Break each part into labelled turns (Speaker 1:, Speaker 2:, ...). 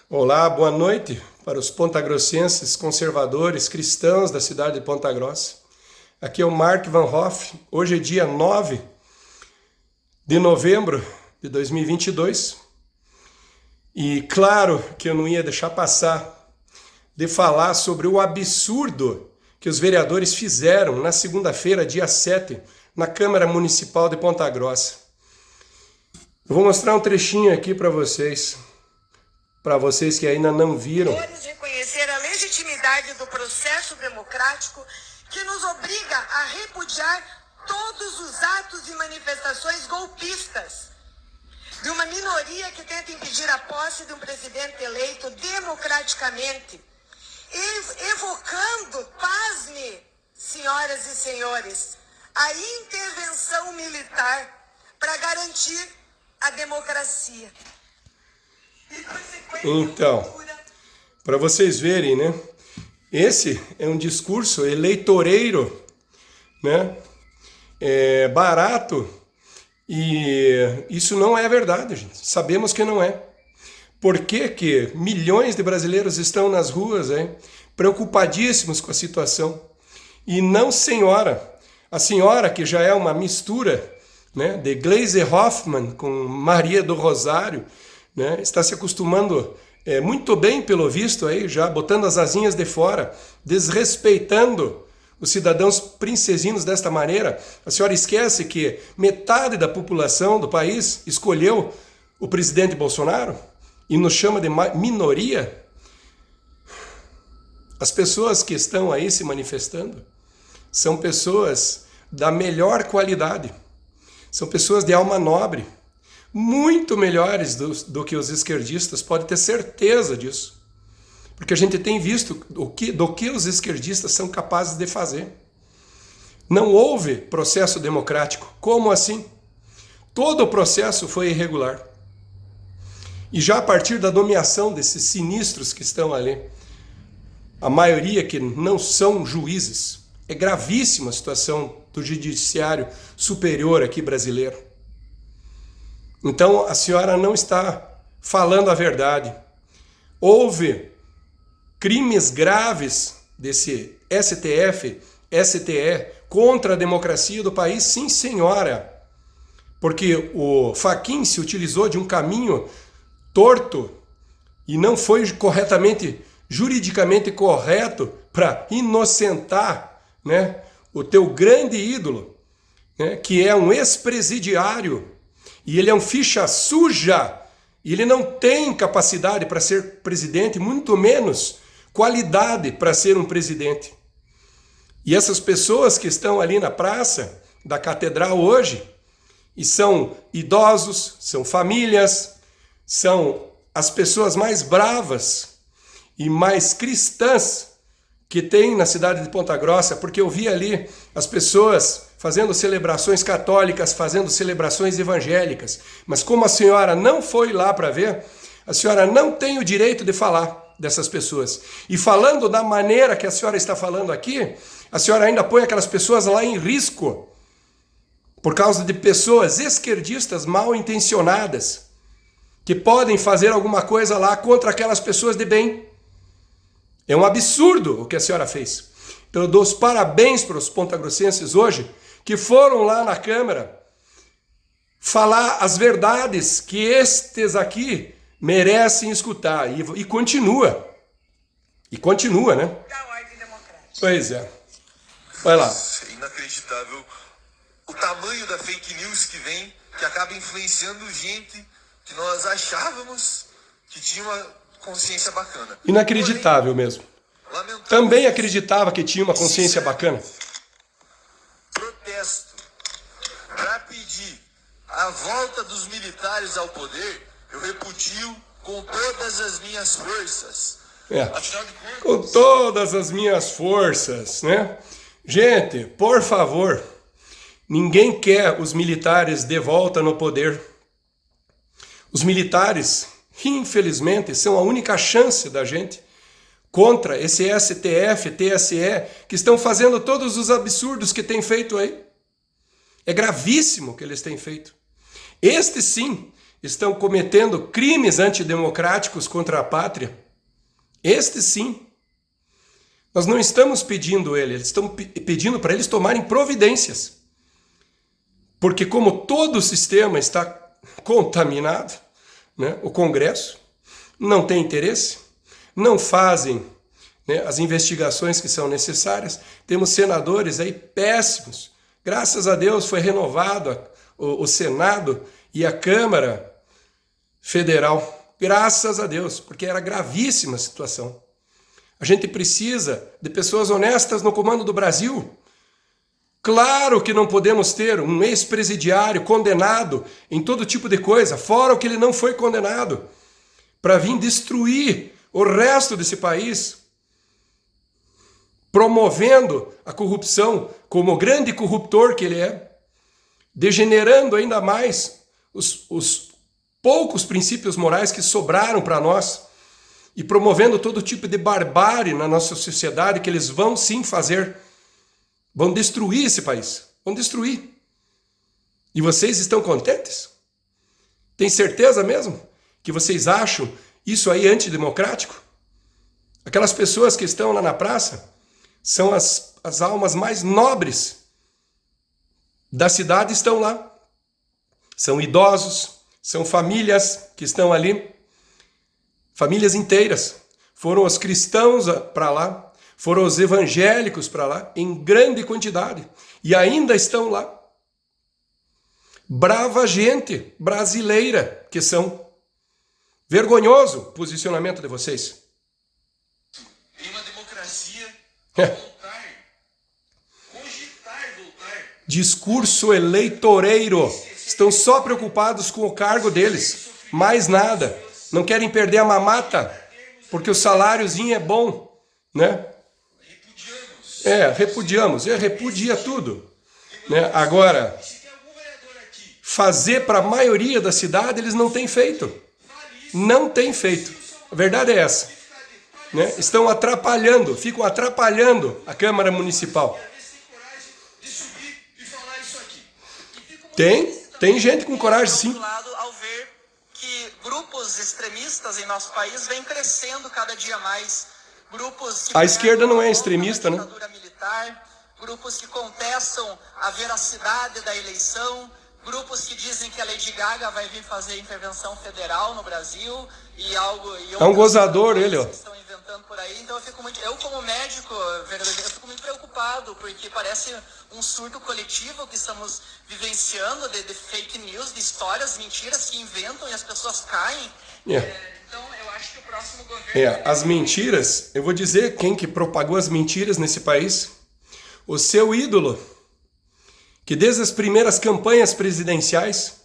Speaker 1: Olá, boa noite para os pontagrossenses conservadores cristãos da cidade de Ponta Grossa. Aqui é o Mark Van Hoff. Hoje é dia 9 de novembro de 2022. E claro que eu não ia deixar passar de falar sobre o absurdo que os vereadores fizeram na segunda-feira, dia 7, na Câmara Municipal de Ponta Grossa. Eu vou mostrar um trechinho aqui para vocês que ainda não viram.
Speaker 2: Reconhecer a legitimidade do processo democrático que nos obriga a repudiar todos os atos e manifestações golpistas de uma minoria que tenta impedir a posse de um presidente eleito democraticamente, evocando, pasme, senhoras e senhores, a intervenção militar para garantir a democracia.
Speaker 1: Então, para vocês verem, né? Esse é um discurso eleitoreiro, né? Barato, e isso não é verdade, gente. Sabemos que não é. Por que que milhões de brasileiros estão nas ruas, hein? Preocupadíssimos com a situação? E não, senhora. A senhora, que já é uma mistura, né, de Gleisi Hoffmann com Maria do Rosário, né, está se acostumando muito bem, pelo visto, aí, já botando as asinhas de fora, desrespeitando os cidadãos princesinhos desta maneira. A senhora esquece que metade da população do país escolheu o presidente Bolsonaro e nos chama de minoria? As pessoas que estão aí se manifestando são pessoas da melhor qualidade, são pessoas de alma nobre, muito melhores do que os esquerdistas, pode ter certeza disso. Porque a gente tem visto do que os esquerdistas são capazes de fazer. Não houve processo democrático. Como assim? Todo o processo foi irregular. E já a partir da nomeação desses sinistros que estão ali, a maioria que não são juízes, é gravíssima a situação do judiciário superior aqui brasileiro. Então a senhora não está falando a verdade. Houve crimes graves desse STF, STE contra a democracia do país, sim, senhora. Porque o Fachin se utilizou de um caminho torto e não foi corretamente, juridicamente correto, para inocentar, né, o teu grande ídolo, né, que é um ex-presidiário. E ele é um ficha suja, e ele não tem capacidade para ser presidente, muito menos qualidade para ser um presidente. E essas pessoas que estão ali na praça da catedral hoje, e são idosos, são famílias, são as pessoas mais bravas e mais cristãs que tem na cidade de Ponta Grossa, porque eu vi ali as pessoas fazendo celebrações católicas, fazendo celebrações evangélicas. Mas como a senhora não foi lá para ver, a senhora não tem o direito de falar dessas pessoas. E falando da maneira que a senhora está falando aqui, a senhora ainda põe aquelas pessoas lá em risco, por causa de pessoas esquerdistas mal intencionadas, que podem fazer alguma coisa lá contra aquelas pessoas de bem. É um absurdo o que a senhora fez. Então eu dou os parabéns para os pontagrossenses hoje, que foram lá na Câmara falar as verdades que estes aqui merecem escutar. E continua. E continua, né? Pois é. Vai lá.
Speaker 3: É inacreditável o tamanho da fake news que vem, que acaba influenciando gente que nós achávamos que tinha uma consciência bacana.
Speaker 1: Inacreditável mesmo. Também acreditava que tinha uma consciência bacana.
Speaker 3: Protesto para pedir a volta dos militares ao poder, eu repudio com todas as minhas forças.
Speaker 1: Com todas as minhas forças, né? Gente, por favor, ninguém quer os militares de volta no poder. Os militares, infelizmente, são a única chance da gente contra esse STF, TSE, que estão fazendo todos os absurdos que têm feito aí. É gravíssimo o que eles têm feito. Estes sim estão cometendo crimes antidemocráticos contra a pátria, estes sim, nós não estamos pedindo eles estão pedindo para eles tomarem providências. Porque como todo o sistema está contaminado, né, o Congresso não tem interesse, não fazem, né, as investigações que são necessárias. Temos senadores aí péssimos. Graças a Deus foi renovado o Senado e a Câmara Federal. Graças a Deus, porque era gravíssima a situação. A gente precisa de pessoas honestas no comando do Brasil. Claro que não podemos ter um ex-presidiário condenado em todo tipo de coisa, fora o que ele não foi condenado, para vir destruir o resto desse país, promovendo a corrupção como o grande corruptor que ele é, degenerando ainda mais os poucos princípios morais que sobraram para nós e promovendo todo tipo de barbárie na nossa sociedade que eles vão sim fazer. Vão destruir esse país. Vão destruir. E vocês estão contentes? Tem certeza mesmo que vocês acham isso aí antidemocrático? Aquelas pessoas que estão lá na praça são as almas mais nobres da cidade, estão lá. São idosos, são famílias que estão ali, famílias inteiras. Foram os cristãos para lá, foram os evangélicos para lá, em grande quantidade, e ainda estão lá. Brava gente brasileira que são. Vergonhoso o posicionamento de vocês.
Speaker 3: Em uma democracia, cogitar voltar.
Speaker 1: Discurso eleitoreiro. Estão só preocupados com o cargo deles. Mais nada. Não querem perder a mamata, porque o saláriozinho é bom, né? Repudiamos. Repudia tudo. Né? Agora, fazer para a maioria da cidade eles não têm feito. Não têm feito. A verdade é essa. Né? Estão atrapalhando, ficam atrapalhando a Câmara Municipal. Tem gente com coragem, sim.
Speaker 2: Ao ver que grupos extremistas em nosso país vêm crescendo cada dia mais. Grupos que
Speaker 1: a esquerda não é extremista, né?
Speaker 2: Militar, grupos que contestam a veracidade da eleição, grupos que dizem que a Lady Gaga vai vir fazer intervenção federal no Brasil
Speaker 1: é um gozador ele, ó.
Speaker 2: Estão inventando por aí. Então eu como médico, eu fico muito preocupado, porque parece um surto coletivo que estamos vivenciando de fake news, de histórias, mentiras que inventam e as pessoas caem. Então eu acho que o próximo governo...
Speaker 1: As mentiras, eu vou dizer quem que propagou as mentiras nesse país. O seu ídolo, que desde as primeiras campanhas presidenciais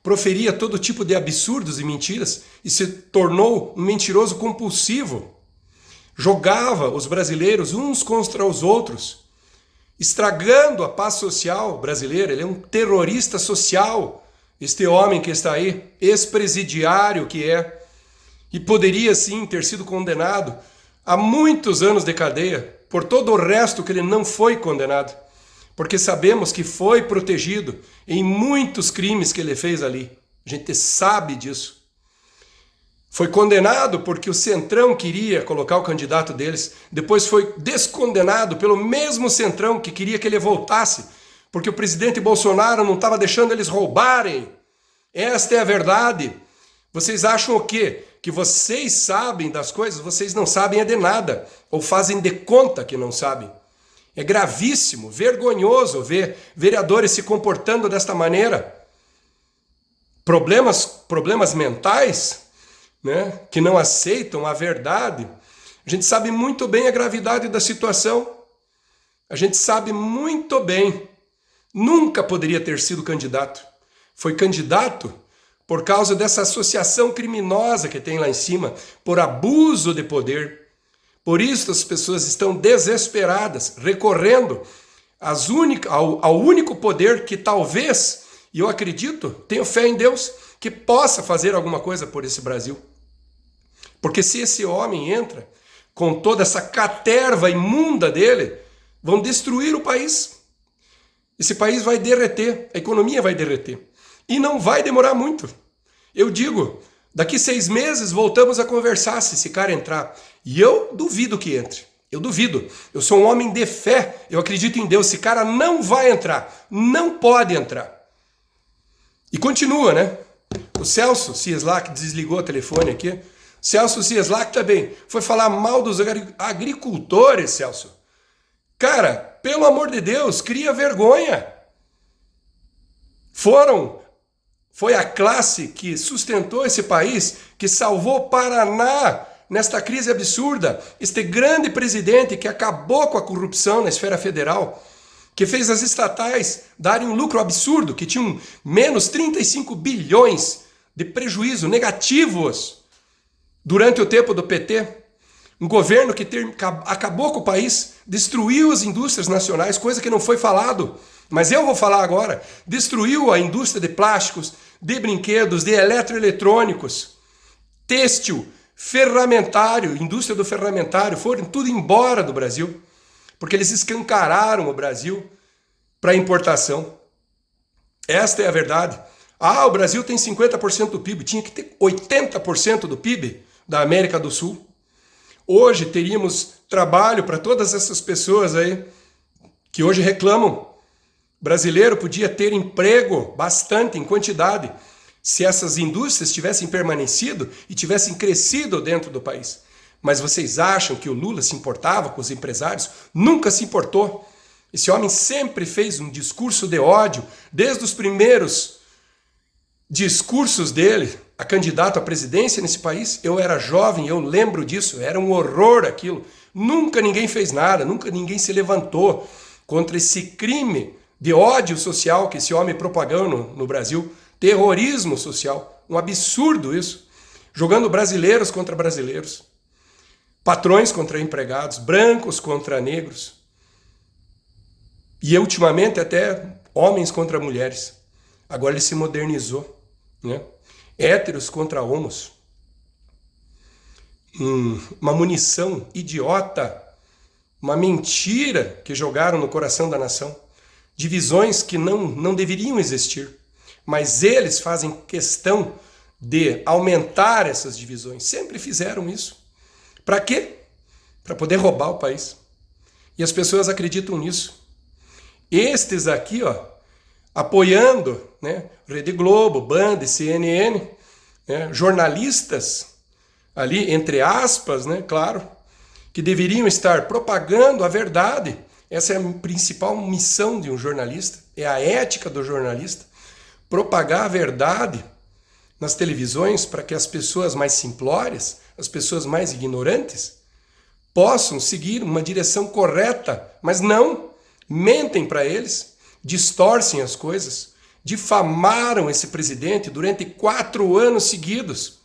Speaker 1: proferia todo tipo de absurdos e mentiras e se tornou um mentiroso compulsivo. Jogava os brasileiros uns contra os outros, estragando a paz social brasileira. Ele é um terrorista social, este homem que está aí, ex-presidiário que é, e poderia sim ter sido condenado a muitos anos de cadeia por todo o resto que ele não foi condenado. Porque sabemos que foi protegido em muitos crimes que ele fez ali. A gente sabe disso. Foi condenado porque o Centrão queria colocar o candidato deles. Depois foi descondenado pelo mesmo Centrão que queria que ele voltasse, porque o presidente Bolsonaro não estava deixando eles roubarem. Esta é a verdade. Vocês acham o quê? Que vocês sabem das coisas? Vocês não sabem de nada. Ou fazem de conta que não sabem. É gravíssimo, vergonhoso ver vereadores se comportando desta maneira. Problemas mentais, né, que não aceitam a verdade. A gente sabe muito bem a gravidade da situação. A gente sabe muito bem. Nunca poderia ter sido candidato. Foi candidato por causa dessa associação criminosa que tem lá em cima, por abuso de poder. Por isso as pessoas estão desesperadas, recorrendo ao único poder que talvez, e eu acredito, tenho fé em Deus, que possa fazer alguma coisa por esse Brasil. Porque se esse homem entra com toda essa caterva imunda dele, vão destruir o país. Esse país vai derreter, a economia vai derreter. E não vai demorar muito. Eu digo, daqui 6 meses voltamos a conversar se esse cara entrar. E eu duvido que entre. Eu duvido. Eu sou um homem de fé. Eu acredito em Deus. Esse cara não vai entrar. Não pode entrar. E continua, né? O Celso Cieslak desligou o telefone aqui. Celso Cieslak também foi falar mal dos agricultores, Celso. Cara, pelo amor de Deus, cria vergonha. Foi a classe que sustentou esse país, que salvou o Paraná nesta crise absurda. Este grande presidente que acabou com a corrupção na esfera federal, que fez as estatais darem um lucro absurdo, que tinham menos 35 bilhões de prejuízo negativos durante o tempo do PT. Um governo que acabou com o país, destruiu as indústrias nacionais, coisa que não foi falado, mas eu vou falar agora. Destruiu a indústria de plásticos, de brinquedos, de eletroeletrônicos, têxtil, ferramentário, indústria do ferramentário, foram tudo embora do Brasil, porque eles escancararam o Brasil para importação. Esta é a verdade. Ah, o Brasil tem 50% do PIB, tinha que ter 80% do PIB da América do Sul. Hoje teríamos trabalho para todas essas pessoas aí que hoje reclamam. O brasileiro podia ter emprego bastante, em quantidade, se essas indústrias tivessem permanecido e tivessem crescido dentro do país. Mas vocês acham que o Lula se importava com os empresários? Nunca se importou. Esse homem sempre fez um discurso de ódio, desde os primeiros discursos dele, a candidato à presidência nesse país. Eu era jovem, eu lembro disso, era um horror aquilo. Nunca ninguém fez nada, nunca ninguém se levantou contra esse crime de ódio social que esse homem propagou no Brasil. Terrorismo social, um absurdo isso. Jogando brasileiros contra brasileiros, patrões contra empregados, brancos contra negros. E ultimamente até homens contra mulheres. Agora ele se modernizou, né? Héteros contra homos. Uma munição idiota, uma mentira que jogaram no coração da nação. Divisões que não deveriam existir. Mas eles fazem questão de aumentar essas divisões. Sempre fizeram isso. Para quê? Para poder roubar o país. E as pessoas acreditam nisso. Estes aqui, ó, apoiando, né, Rede Globo, Band, CNN, né, jornalistas ali, entre aspas, né, claro, que deveriam estar propagando a verdade. Essa é a principal missão de um jornalista, é a ética do jornalista, propagar a verdade nas televisões para que as pessoas mais simplórias, as pessoas mais ignorantes, possam seguir uma direção correta, mas não, mentem para eles, distorcem as coisas, difamaram esse presidente durante 4 anos seguidos.